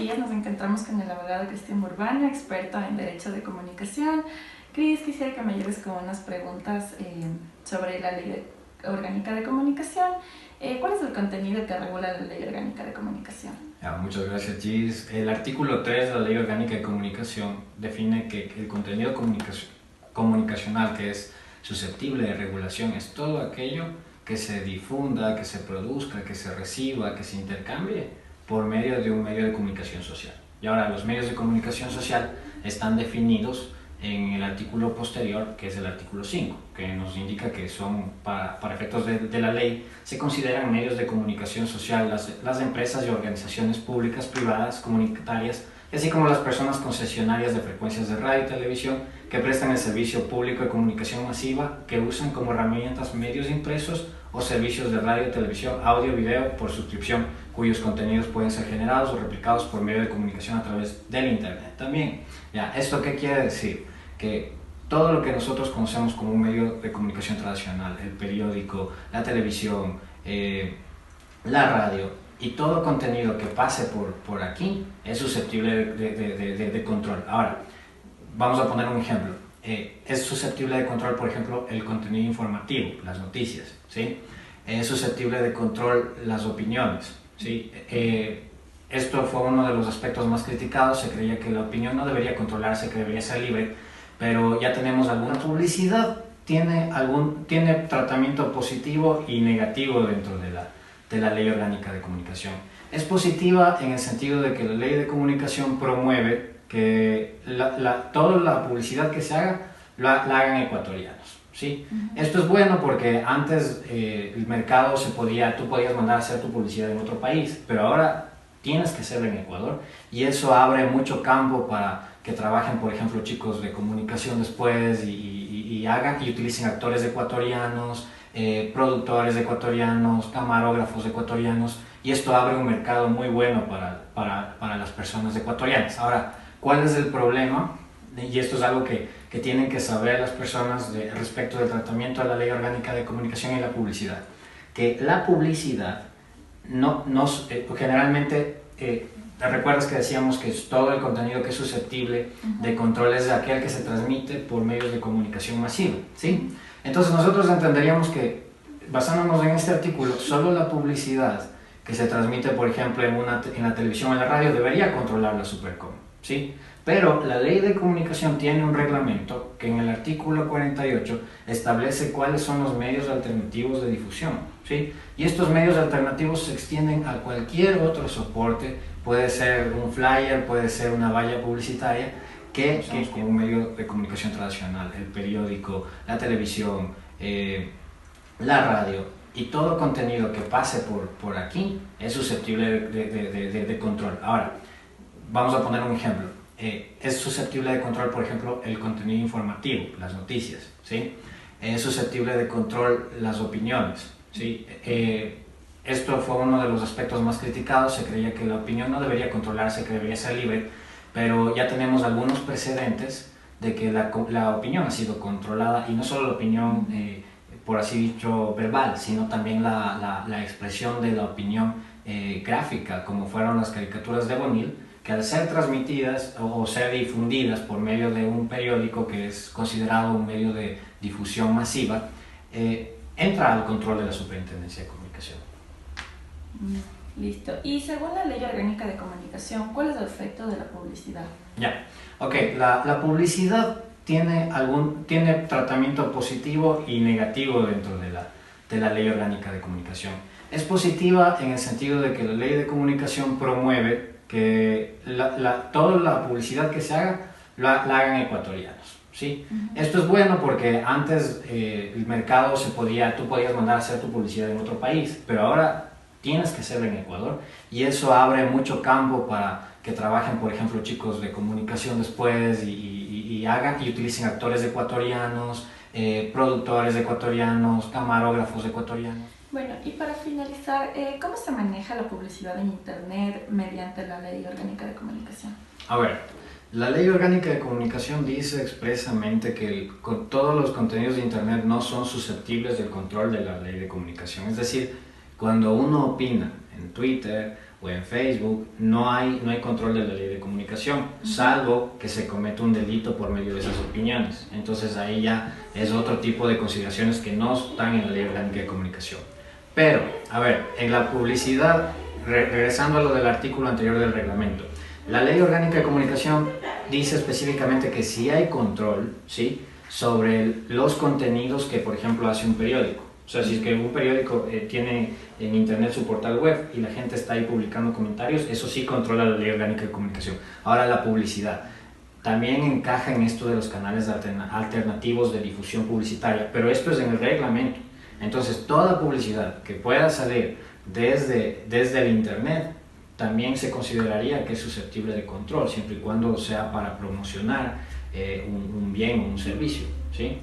días nos encontramos con el abogado Cristian Burbano, experto en Derecho de Comunicación. Cris, quisiera que me ayudes con unas preguntas sobre la Ley Orgánica de Comunicación. ¿Cuál es el contenido que regula la Ley Orgánica de Comunicación? Muchas gracias, Gis. El artículo 3 de la Ley Orgánica de Comunicación define que el contenido comunicacional que es susceptible de regulación es todo aquello que se difunda, que se produzca, que se reciba, que se intercambie por medio de un medio de comunicación social. Y ahora, los medios de comunicación social están definidos en el artículo posterior, que es el artículo 5, que nos indica que son, para efectos de la ley, se consideran medios de comunicación social las empresas y organizaciones públicas, privadas, comunitarias, así como las personas concesionarias de frecuencias de radio y televisión que prestan el servicio público de comunicación masiva, que usan como herramientas medios impresos o servicios de radio, televisión, audio, video por suscripción, cuyos contenidos pueden ser generados o replicados por medio de comunicación a través del Internet. También, ¿esto qué quiere decir? Que todo lo que nosotros conocemos como un medio de comunicación tradicional, el periódico, la televisión, la radio y todo contenido que pase por aquí es susceptible de control. Ahora, vamos a poner un ejemplo. Es susceptible de control, por ejemplo, el contenido informativo, las noticias, ¿sí? Es susceptible de control las opiniones, ¿sí? Esto fue uno de los aspectos más criticados. Se creía que la opinión no debería controlarse, que debería ser libre, pero ya tenemos alguna publicidad, tiene tratamiento positivo y negativo dentro de la Ley Orgánica de Comunicación. Es positiva en el sentido de que la Ley de Comunicación promueve que toda la publicidad que se haga la hagan ecuatorianos, ¿sí? Esto es bueno porque antes el mercado tú podías mandar a hacer tu publicidad en otro país, pero ahora tienes que ser en Ecuador, y eso abre mucho campo para que trabajen, por ejemplo, chicos de comunicación después y utilicen actores ecuatorianos, productores ecuatorianos, camarógrafos ecuatorianos, y esto abre un mercado muy bueno para las personas ecuatorianas. Ahora, ¿cuál es el problema? Y esto es algo que tienen que saber las personas respecto del tratamiento de la Ley Orgánica de Comunicación y la publicidad. Que la publicidad generalmente, ¿te recuerdas que decíamos que todo el contenido que es susceptible de control es aquel que se transmite por medios de comunicación masiva, ¿sí? Entonces nosotros entenderíamos que, basándonos en este artículo, solo la publicidad que se transmite, por ejemplo, en la televisión o en la radio debería controlar la Supercom, ¿sí? Pero la Ley de Comunicación tiene un reglamento que en el artículo 48 establece cuáles son los medios alternativos de difusión, ¿sí? Y estos medios alternativos se extienden a cualquier otro soporte, puede ser un flyer, puede ser una valla publicitaria, que como un medio de comunicación tradicional, el periódico, la televisión, la radio, y todo contenido que pase por aquí es susceptible de control. Ahora, vamos a poner un ejemplo. Es susceptible de control, por ejemplo, el contenido informativo, las noticias, ¿sí? Es susceptible de control las opiniones, ¿sí? Esto fue uno de los aspectos más criticados. Se creía que la opinión no debería controlarse, que debería ser libre, pero ya tenemos algunos precedentes de que la opinión ha sido controlada, y no solo la opinión, por así dicho, verbal, sino también la expresión de la opinión gráfica, como fueron las caricaturas de Bonil, que al ser transmitidas o ser difundidas por medio de un periódico que es considerado un medio de difusión masiva, entra al control de la Superintendencia de Comunicación. Listo. Y según la Ley Orgánica de Comunicación, ¿cuál es el efecto de la publicidad? La publicidad tiene tratamiento positivo y negativo dentro de la Ley Orgánica de Comunicación. Es positiva en el sentido de que la Ley de Comunicación promueve que toda la publicidad que se haga la hagan ecuatorianos, ¿sí? Esto es bueno porque antes el mercado tú podías mandar a hacer tu publicidad en otro país, pero ahora tienes que ser en Ecuador, y eso abre mucho campo para que trabajen, por ejemplo, chicos de comunicación después y utilicen actores ecuatorianos, productores ecuatorianos, camarógrafos ecuatorianos. Bueno, y para finalizar, ¿cómo se maneja la publicidad en Internet mediante la Ley Orgánica de Comunicación? A ver, la Ley Orgánica de Comunicación dice expresamente que todos los contenidos de Internet no son susceptibles del control de la Ley de Comunicación. Es decir, cuando uno opina en Twitter o en Facebook, no hay control de la ley de comunicación, salvo que se cometa un delito por medio de esas opiniones. Entonces ahí ya es otro tipo de consideraciones que no están en la ley orgánica de comunicación. Pero, a ver, en la publicidad, regresando a lo del artículo anterior del reglamento, la ley orgánica de comunicación dice específicamente que si hay control, ¿sí?, sobre los contenidos que, por ejemplo, hace un periódico. O sea, si es que un periódico tiene en internet su portal web y la gente está ahí publicando comentarios, eso sí controla la ley orgánica de comunicación. Ahora, la publicidad también encaja en esto de los canales alternativos de difusión publicitaria, pero esto es en el reglamento. Entonces, toda publicidad que pueda salir desde el internet también se consideraría que es susceptible de control, siempre y cuando sea para promocionar un bien o un servicio, ¿sí?